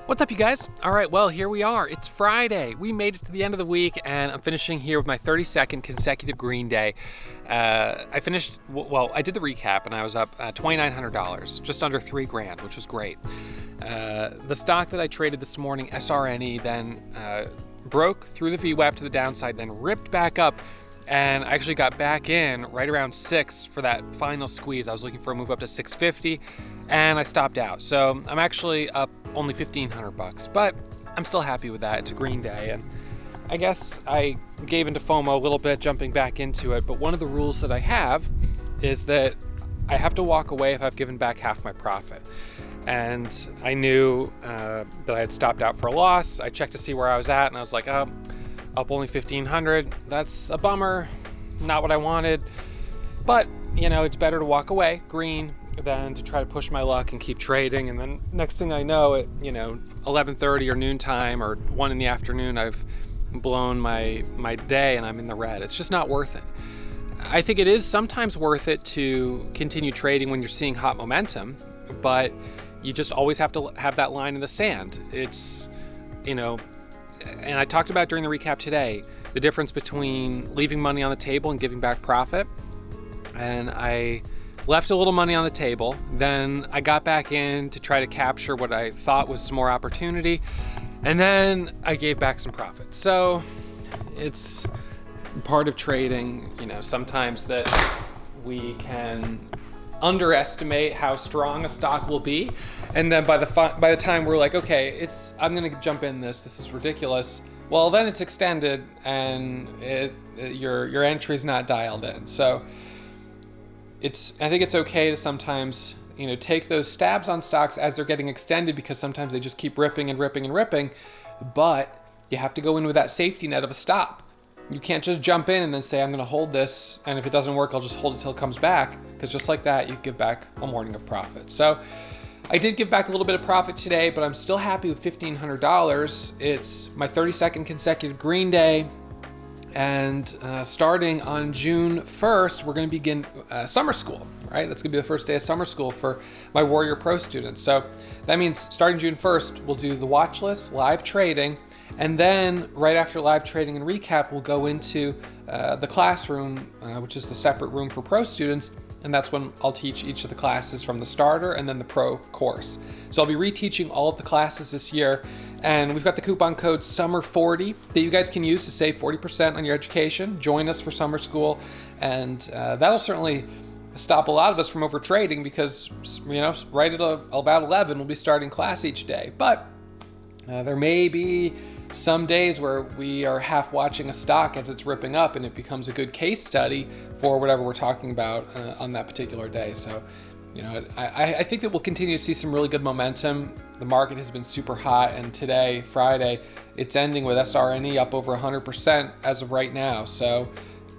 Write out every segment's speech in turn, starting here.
What's up, you guys? All right, well, here we are. It's Friday. We made it to the end of the week, and I'm finishing here with my 32nd consecutive green day. I finished, I did the recap, and I was up $2,900, just under $3,000, which was great. The stock that I traded this morning, SRNE, then broke through the VWAP to the downside, then ripped back up, and I actually got back in right around 6 for that final squeeze. I was looking for a move up to 650, and I stopped out. So I'm actually up only $1,500, but I'm still happy with that. It's a green day, and I guess I gave into FOMO a little bit, jumping back into it. But one of the rules that I have is that I have to walk away if I've given back half my profit. And I knew that I had stopped out for a loss. I checked to see where I was at, and I was like, oh, up only $1,500. That's a bummer. Not what I wanted. But, it's better to walk away green than to try to push my luck and keep trading. And then next thing I know, at 11:30 or noontime or 1 in the afternoon, I've blown my day and I'm in the red. It's just not worth it. I think it is sometimes worth it to continue trading when you're seeing hot momentum, but you just always have to have that line in the sand. It's, and I talked about during the recap today, the difference between leaving money on the table and giving back profit. And I left a little money on the table. Then I got back in to try to capture what I thought was some more opportunity. And then I gave back some profit. So it's part of trading, sometimes that we can underestimate how strong a stock will be. And then by the time we're like, okay, I'm going to jump in this is ridiculous. Well, then it's extended and your entry's not dialed in. So I think it's okay to sometimes, take those stabs on stocks as they're getting extended, because sometimes they just keep ripping and ripping and ripping, but you have to go in with that safety net of a stop. You can't just jump in and then say, I'm going to hold this, and if it doesn't work, I'll just hold it till it comes back, because just like that, you give back a morning of profit. So I did give back a little bit of profit today, but I'm still happy with $1,500. It's my 32nd consecutive green day. And starting on June 1st, we're going to begin summer school, right? That's going to be the first day of summer school for my Warrior Pro students. So that means starting June 1st, we'll do the watch list, live trading, and then right after live trading and recap, we'll go into the classroom, which is the separate room for pro students. And that's when I'll teach each of the classes from the starter and then the pro course. So I'll be reteaching all of the classes this year. And we've got the coupon code SUMMER40 that you guys can use to save 40% on your education. Join us for summer school. And that'll certainly stop a lot of us from over trading, because, right at about 11, we'll be starting class each day. But there may be some days where we are half watching a stock as it's ripping up, and it becomes a good case study for whatever we're talking about on that particular day. So, I think that we'll continue to see some really good momentum. The market has been super hot, and today, Friday, it's ending with SRNE up over 100% as of right now. So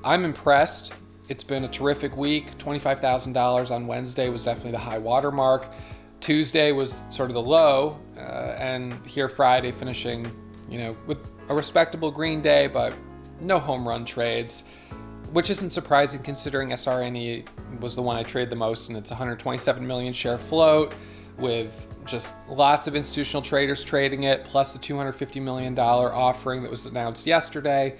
I'm impressed. It's been a terrific week. $25,000 on Wednesday was definitely the high water mark. Tuesday was sort of the low, and here Friday finishing with a respectable green day, but no home run trades, which isn't surprising considering SRNE was the one I trade the most, and it's 127 million share float with just lots of institutional traders trading it, plus the $250 million offering that was announced yesterday.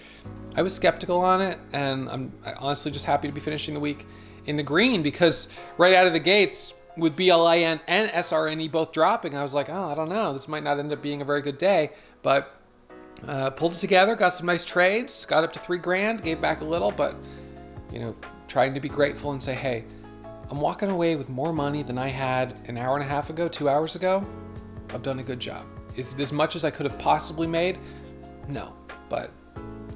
I was skeptical on it, and I'm honestly just happy to be finishing the week in the green, because right out of the gates, with BLIN and SRNE both dropping, I was like, I don't know, this might not end up being a very good day, but pulled it together, got some nice trades, got up to $3,000, gave back a little, but trying to be grateful and say, hey, I'm walking away with more money than I had an hour and a half ago, 2 hours ago. I've done a good job. Is it as much as I could have possibly made? No, but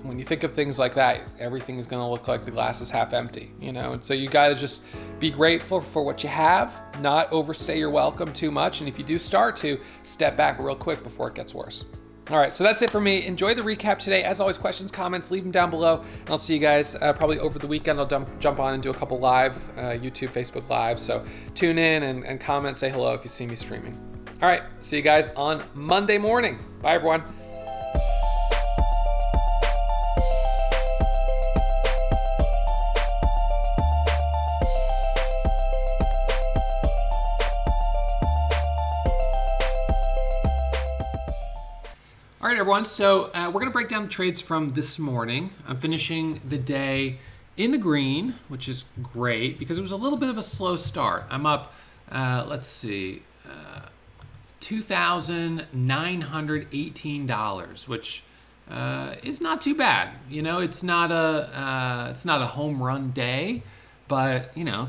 when you think of things like that, everything is going to look like the glass is half empty, and so you got to just be grateful for what you have, not overstay your welcome too much, and if you do start to, step back real quick before it gets worse. All right, so that's it for me. Enjoy the recap today. As always, questions, comments, leave them down below. And I'll see you guys probably over the weekend. I'll jump on and do a couple live YouTube, Facebook Live. So tune in and comment, say hello if you see me streaming. All right, see you guys on Monday morning. Bye, everyone. All right, everyone. So we're going to break down the trades from this morning. I'm finishing the day in the green, which is great because it was a little bit of a slow start. I'm up, $2,918, which is not too bad. You know, it's not a home run day, but you know,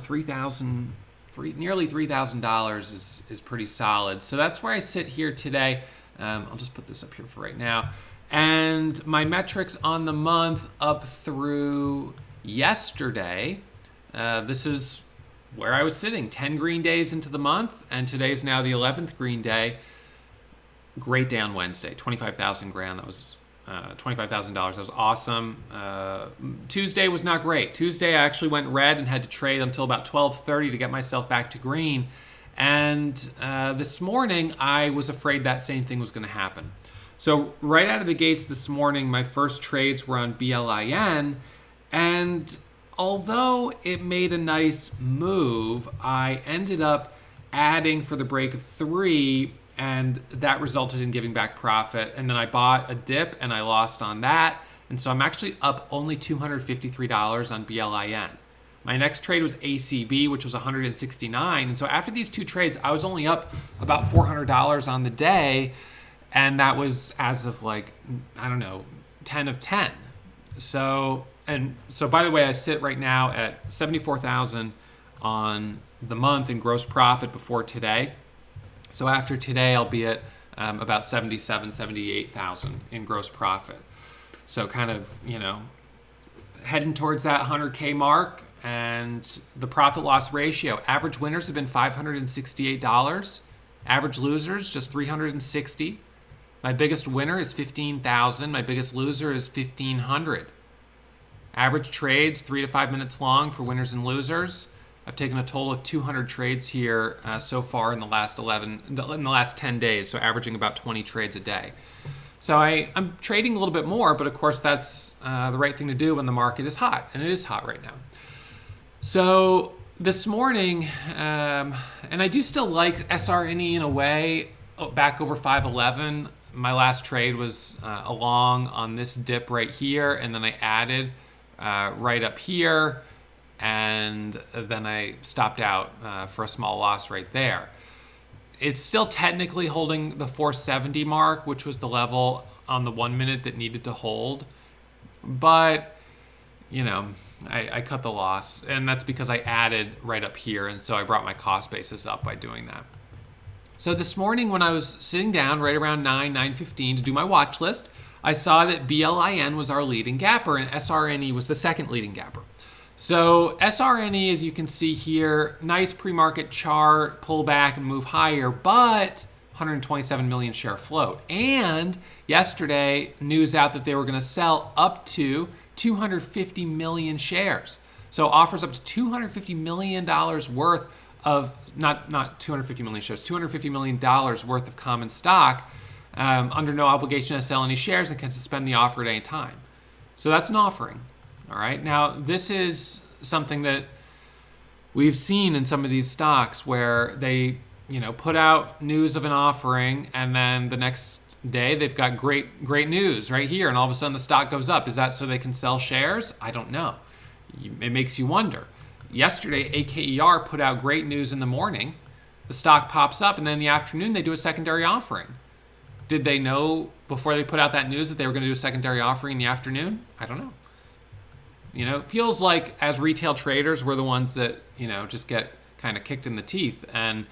nearly $3,000 is pretty solid. So that's where I sit here today. I'll just put this up here for right now. And my metrics on the month up through yesterday, this is where I was sitting, 10 green days into the month, and today's now the 11th green day. Great day on Wednesday, 25,000 grand. That was $25,000. That was awesome. Tuesday was not great. Tuesday I actually went red and had to trade until about 12:30 to get myself back to green. And this morning, I was afraid that same thing was going to happen. So right out of the gates this morning, my first trades were on BLIN. And although it made a nice move, I ended up adding for the break of 3, and that resulted in giving back profit. And then I bought a dip, and I lost on that. And so I'm actually up only $253 on BLIN. My next trade was ACB, which was 169. And so after these two trades, I was only up about $400 on the day. And that was as of 10 of 10. So by the way, I sit right now at 74,000 on the month in gross profit before today. So after today, I'll be at about 78,000 in gross profit. So kind of, heading towards that 100K mark. And the profit loss ratio, average winners have been $568. Average losers, just $360. My biggest winner is $15,000. My biggest loser is $1,500. Average trades, 3 to 5 minutes long for winners and losers. I've taken a total of 200 trades here so far in the last 10 days, so averaging about 20 trades a day. So I'm trading a little bit more, but of course that's the right thing to do when the market is hot, and it is hot right now. So this morning, and I do still like SRNE in a way, back over 511. My last trade was along on this dip right here, and then I added right up here, and then I stopped out for a small loss right there. It's still technically holding the 470 mark, which was the level on the 1 minute that needed to hold. But, I cut the loss, and that's because I added right up here, and so I brought my cost basis up by doing that. So this morning when I was sitting down right around 9:15 to do my watch list, I saw that BLIN was our leading gapper, and SRNE was the second leading gapper. So SRNE, as you can see here, nice pre-market chart, pull back and move higher, but 127 million share float. And yesterday, news out that they were going to sell up to 250 million shares. So offers up to $250 million worth of, not 250 million shares, $250 million worth of common stock under no obligation to sell any shares and can suspend the offer at any time. So that's an offering. All right. Now, this is something that we've seen in some of these stocks where they, put out news of an offering, and then the next day they've got great news right here, and all of a sudden the stock goes up. Is that so they can sell shares? I don't know. It makes you wonder. Yesterday, AKER put out great news in the morning. The stock pops up, and then in the afternoon they do a secondary offering. Did they know before they put out that news that they were going to do a secondary offering in the afternoon? I don't know. It feels like as retail traders, we're the ones that, just get kind of kicked in the teeth. And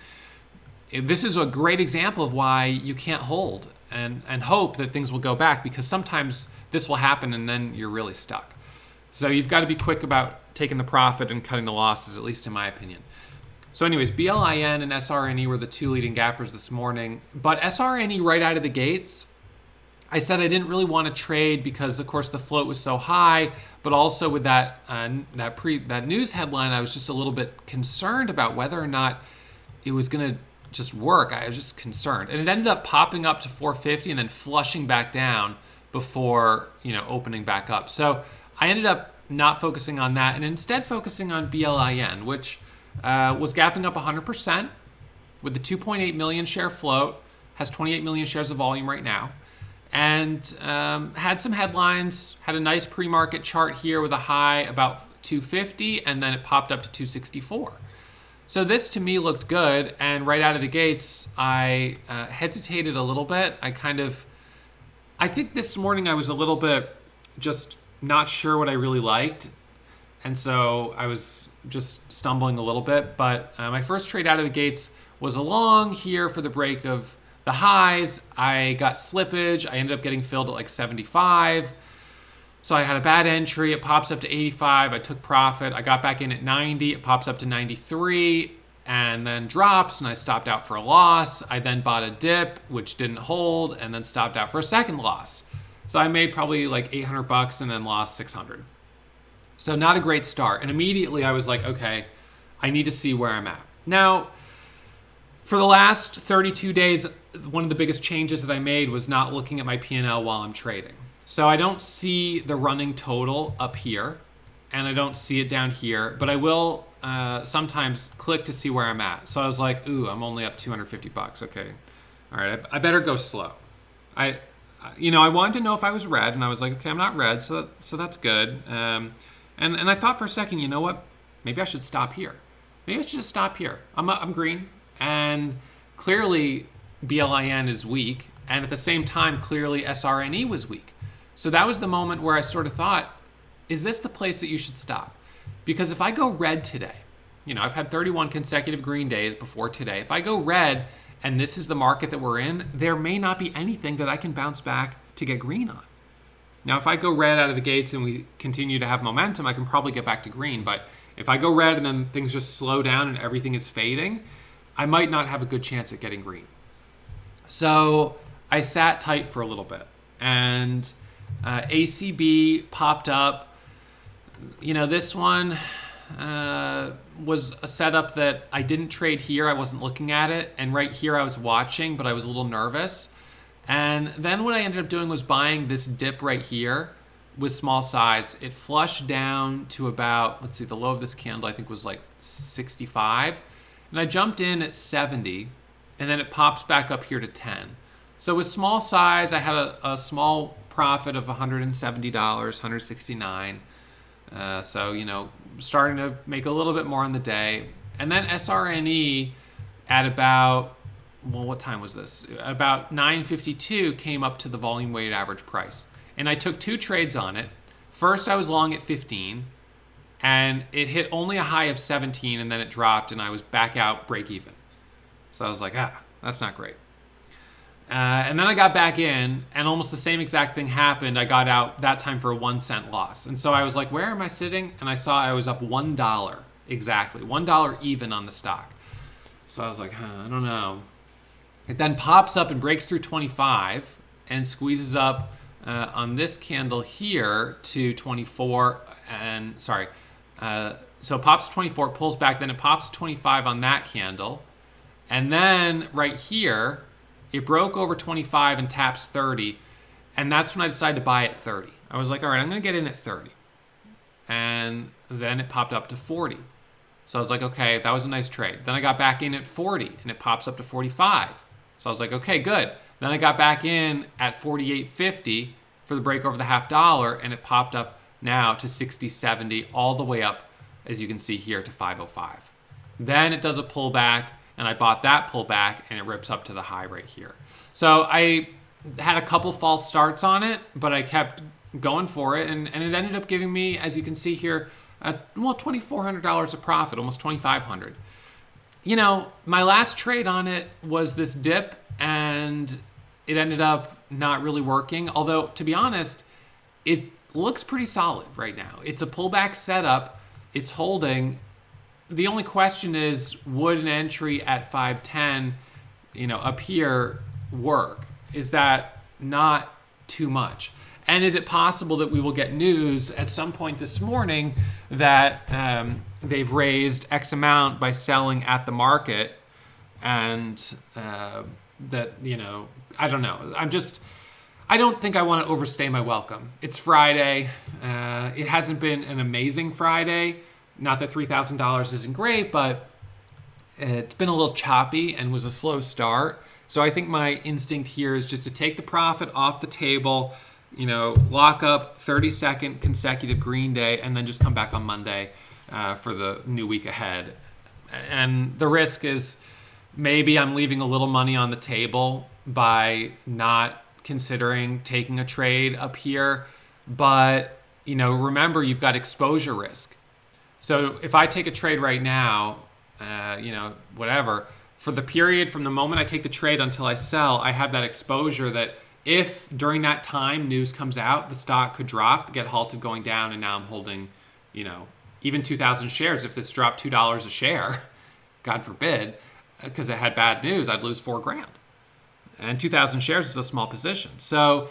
this is a great example of why you can't hold and hope that things will go back, because sometimes this will happen and then you're really stuck. So you've got to be quick about taking the profit and cutting the losses, at least in my opinion. So anyways, BLIN and SRNE were the two leading gappers this morning. But SRNE right out of the gates, I said I didn't really want to trade because, of course, the float was so high, but also with that news headline, I was just a little bit concerned about whether or not it was going to just work. I was just concerned. And it ended up popping up to 450 and then flushing back down before, opening back up. So I ended up not focusing on that and instead focusing on BLIN, which was gapping up 100% with the 2.8 million share float, has 28 million shares of volume right now. and had some headlines, had a nice pre-market chart here with a high about 250, and then it popped up to 264. So this to me looked good, and right out of the gates, I hesitated a little bit. I think this morning I was a little bit just not sure what I really liked, and so I was just stumbling a little bit. But my first trade out of the gates was a long here for the break of the highs. I got slippage. I ended up getting filled at like 75. So I had a bad entry. It pops up to 85. I took profit. I got back in at 90. It pops up to 93 and then drops, and I stopped out for a loss. I then bought a dip, which didn't hold, and then stopped out for a second loss. So I made probably like $800 and then lost 600. So not a great start. And immediately I was like, okay, I need to see where I'm at. Now, for the last 32 days, one of the biggest changes that I made was not looking at my P&L while I'm trading. So I don't see the running total up here, and I don't see it down here, but I will sometimes click to see where I'm at. So I was like, ooh, I'm only up $250. Okay. All right, I better go slow. I wanted to know if I was red, and I was like, okay, I'm not red, so that's good. And I thought for a second, you know what? Maybe I should stop here. Maybe I should just stop here. I'm green, and clearly BLIN is weak, and at the same time, clearly SRNE was weak. So that was the moment where I sort of thought, is this the place that you should stop? Because if I go red today, I've had 31 consecutive green days before today. If I go red and this is the market that we're in, there may not be anything that I can bounce back to get green on. Now, if I go red out of the gates and we continue to have momentum, I can probably get back to green. But if I go red and then things just slow down and everything is fading, I might not have a good chance at getting green. So I sat tight for a little bit, and ACB popped up. This one was a setup that I didn't trade here. I wasn't looking at it. And right here I was watching, but I was a little nervous. And then what I ended up doing was buying this dip right here with small size. It flushed down to about, the low of this candle I think was like 65. And I jumped in at 70, and then it pops back up here to 10. So with small size, I had a small profit of $170, $169. So, starting to make a little bit more on the day. And then SRNE at about, what time was this? About 9:52 came up to the volume weighted average price. And I took two trades on it. First, I was long at 15, and it hit only a high of 17, and then it dropped, and I was back out break even. So I was like, that's not great. And then I got back in, and almost the same exact thing happened. I got out that time for a 1 cent loss. And so I was like, where am I sitting? And I saw I was up $1 exactly, $1 even on the stock. So I was like, I don't know. It then pops up and breaks through 25 and squeezes up on this candle here to 24. So it pops 24, pulls back, then it pops 25 on that candle. And then right here, it broke over 25 and taps 30. And that's when I decided to buy at 30. I was like, all right, I'm going to get in at 30. And then it popped up to 40. So I was like, okay, that was a nice trade. Then I got back in at 40, and it pops up to 45. So I was like, okay, good. Then I got back in at 48.50 for the break over the $0.50, and it popped up now to 60.70, all the way up, as you can see here, to 5.05. Then it does a pullback, and I bought that pullback, and it rips up to the high right here. So I had a couple false starts on it, but I kept going for it, and it ended up giving me, as you can see here, $2,400 of profit, almost $2,500. My last trade on it was this dip, and it ended up not really working. Although, to be honest, it looks pretty solid right now. It's a pullback setup. It's holding. The only question is, would an entry at 510, up here work? Is that not too much? And is it possible that we will get news at some point this morning that they've raised X amount by selling at the market, and that, I don't know. I don't think I want to overstay my welcome. It's Friday. It hasn't been an amazing Friday. Not that $3,000 isn't great, but it's been a little choppy and was a slow start. So I think my instinct here is just to take the profit off the table, lock up 30-second consecutive green day, and then just come back on Monday for the new week ahead. And the risk is maybe I'm leaving a little money on the table by not considering taking a trade up here. But, remember, you've got exposure risk. So if I take a trade right now, whatever, for the period from the moment I take the trade until I sell, I have that exposure that if during that time news comes out, the stock could drop, get halted going down, and now I'm holding, even 2,000 shares. If this dropped $2 a share, God forbid, because it had bad news, I'd lose $4,000. And 2,000 shares is a small position. So,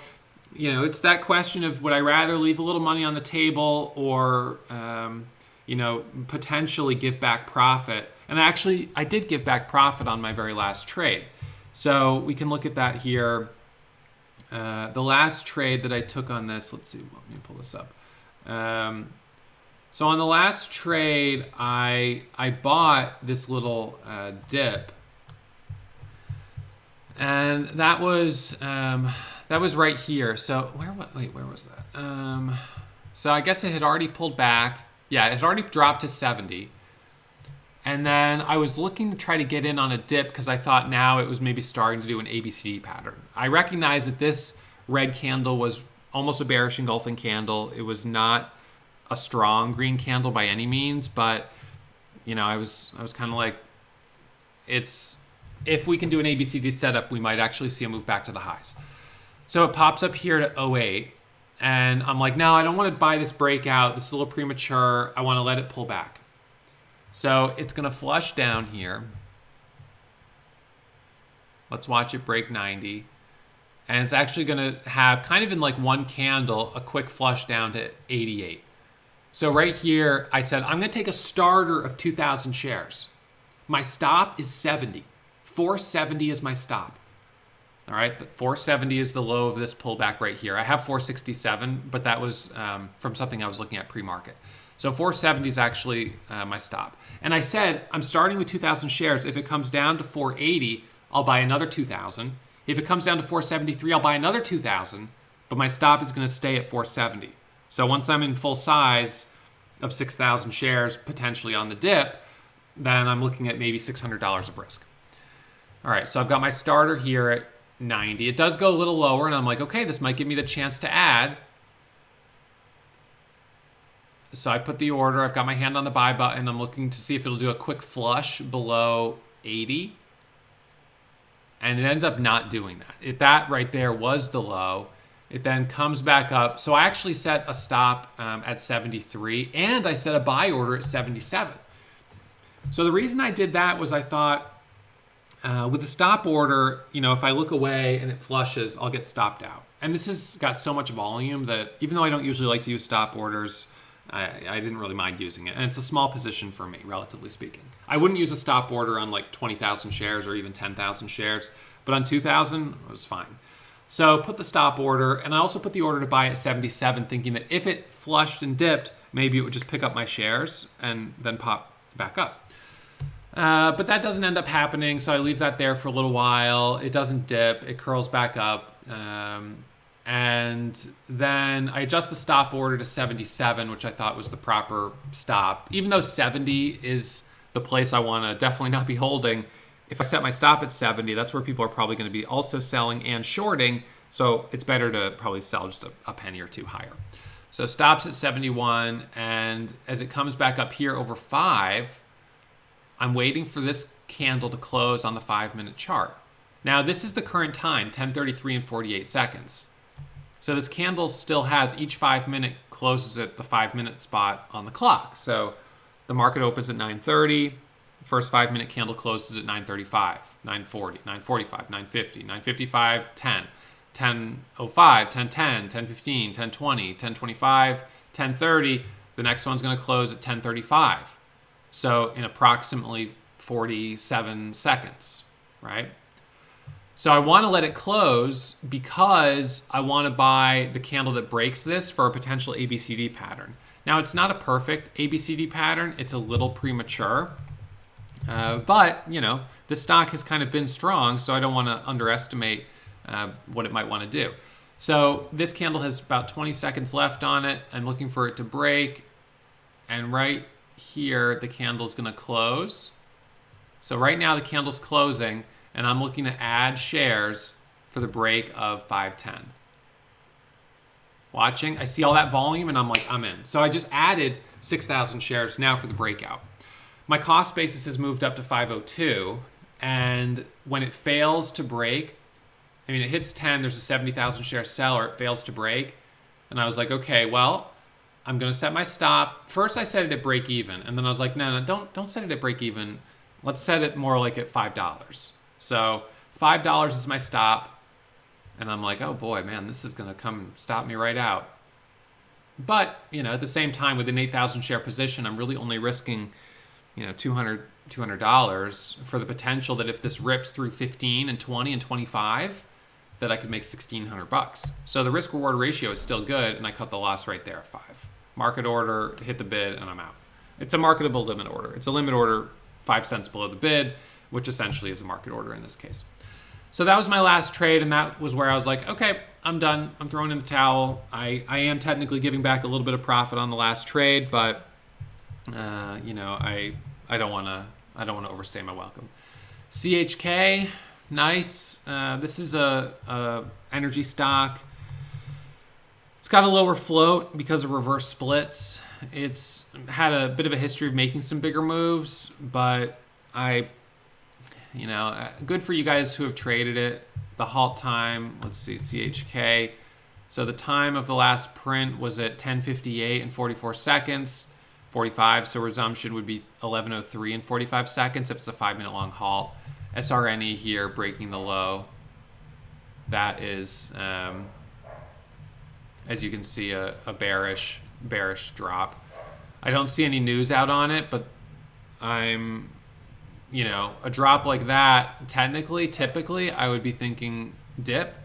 it's that question of would I rather leave a little money on the table or, potentially give back profit. And actually, I did give back profit on my very last trade. So we can look at that here. The last trade that I took on this, let's see, let me pull this up. So on the last trade, I bought this little dip. And that was right here. So where was that? So I guess it had already pulled back. Yeah, it had already dropped to 70. And then I was looking to try to get in on a dip because I thought now it was maybe starting to do an ABCD pattern. I recognize that this red candle was almost a bearish engulfing candle. It was not a strong green candle by any means, but I was kind of like, if we can do an ABCD setup, we might actually see a move back to the highs. So it pops up here to 08, and I'm like, no, I don't want to buy this breakout. This is a little premature. I want to let it pull back. So it's going to flush down here. Let's watch it break 90. And it's actually going to have kind of in like one candle, a quick flush down to 88. So right here, I said, I'm going to take a starter of 2,000 shares. My stop is 70. 470 is my stop. All right, 470 is the low of this pullback right here. I have 467, but that was from something I was looking at pre-market. So 470 is actually my stop. And I said, I'm starting with 2,000 shares. If it comes down to 480, I'll buy another 2,000. If it comes down to 473, I'll buy another 2,000, but my stop is going to stay at 470. So once I'm in full size of 6,000 shares, potentially on the dip, then I'm looking at maybe $600 of risk. All right, so I've got my starter here at 90. It does go a little lower, and I'm like, okay, this might give me the chance to add. So I put the order. I've got my hand on the buy button. I'm looking to see if it'll do a quick flush below 80. And it ends up not doing that. That right there was the low. It then comes back up. So I actually set a stop at 73, and I set a buy order at 77. So the reason I did that was I thought, with the stop order, if I look away and it flushes, I'll get stopped out. And this has got so much volume that even though I don't usually like to use stop orders, I didn't really mind using it. And it's a small position for me, relatively speaking. I wouldn't use a stop order on like 20,000 shares or even 10,000 shares, but on 2,000, it was fine. So put the stop order, and I also put the order to buy at 77, thinking that if it flushed and dipped, maybe it would just pick up my shares and then pop back up. But that doesn't end up happening, so I leave that there for a little while. It doesn't dip. It curls back up. And then I adjust the stop order to 77, which I thought was the proper stop. Even though 70 is the place I want to definitely not be holding, if I set my stop at 70, that's where people are probably going to be also selling and shorting. So it's better to probably sell just a penny or two higher. So stops at 71, and as it comes back up here over 5, I'm waiting for this candle to close on the 5-minute chart. Now, this is the current time, 10:33 and 48 seconds. So this candle still has each 5-minute closes at the 5-minute spot on the clock. So the market opens at 9:30. First 5-minute candle closes at 9:35, 9:40, 9:45, 9:50, 9:55, 10, 10:05, 10:10, 10:15, 10:20, 10:25, 10:30. The next one's going to close at 10:35. So in approximately 47 seconds, right? So I want to let it close because I want to buy the candle that breaks this for a potential ABCD pattern. Now, it's not a perfect ABCD pattern. It's a little premature. But, the stock has kind of been strong, so I don't want to underestimate what it might want to do. So this candle has about 20 seconds left on it. I'm looking for it to break. And right here, the candle's going to close. So right now, the candle's closing, and I'm looking to add shares for the break of 510. Watching, I see all that volume, and I'm like, I'm in. So I just added 6,000 shares now for the breakout. My cost basis has moved up to 502, and when it fails to break, it hits 10, there's a 70,000 share seller, it fails to break, and I was like, okay, well, I'm gonna set my stop. First I set it at break even, and then I was like, no, don't set it at break even. Let's set it more like at $5. So $5 is my stop, and I'm like, oh boy, man, this is gonna come stop me right out. But, at the same time, with an 8,000 share position, I'm really only risking, $200 for the potential that if this rips through 15 and 20 and 25, that I could make $1,600. So the risk reward ratio is still good, and I cut the loss right there at 5. Market order, hit the bid, and I'm out. It's a marketable limit order. It's a limit order 5 cents below the bid, which essentially is a market order in this case. So that was my last trade, and that was where I was like, okay, I'm done. I'm throwing in the towel. I am technically giving back a little bit of profit on the last trade, but I don't want to overstay my welcome. CHK, nice. This is a energy stock. It's got a lower float because of reverse splits. It's had a bit of a history of making some bigger moves, but good for you guys who have traded it. The halt time, let's see, CHK. So the time of the last print was at 10:58 and 44 seconds, 45. So resumption would be 11:03 and 45 seconds if it's a 5-minute long halt. SRNE here breaking the low. That is, as you can see, a bearish drop. I don't see any news out on it, but a drop like that, typically, I would be thinking dip,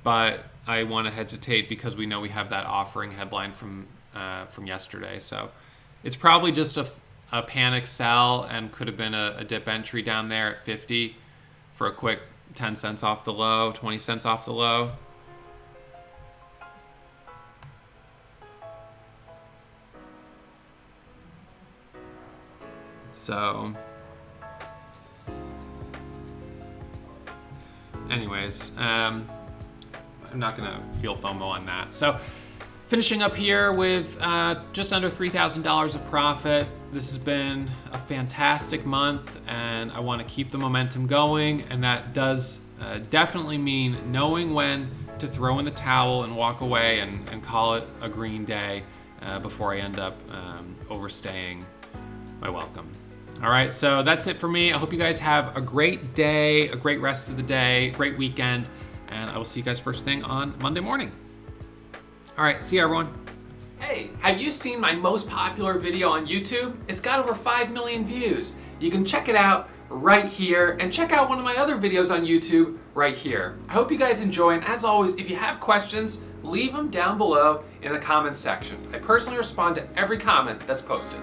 but I want to hesitate because we know we have that offering headline from yesterday. So it's probably just a panic sell and could have been a dip entry down there at 50 for a quick 10 cents off the low, 20 cents off the low. So anyways, I'm not going to feel FOMO on that. So finishing up here with just under $3,000 of profit. This has been a fantastic month, and I want to keep the momentum going, and that does definitely mean knowing when to throw in the towel and walk away and call it a green day before I end up overstaying my welcome. All right, so that's it for me. I hope you guys have a great day, a great rest of the day, great weekend, and I will see you guys first thing on Monday morning. All right, see you, everyone. Hey, have you seen my most popular video on YouTube? It's got over 5 million views. You can check it out right here, and check out one of my other videos on YouTube right here. I hope you guys enjoy, and as always, if you have questions, leave them down below in the comments section. I personally respond to every comment that's posted.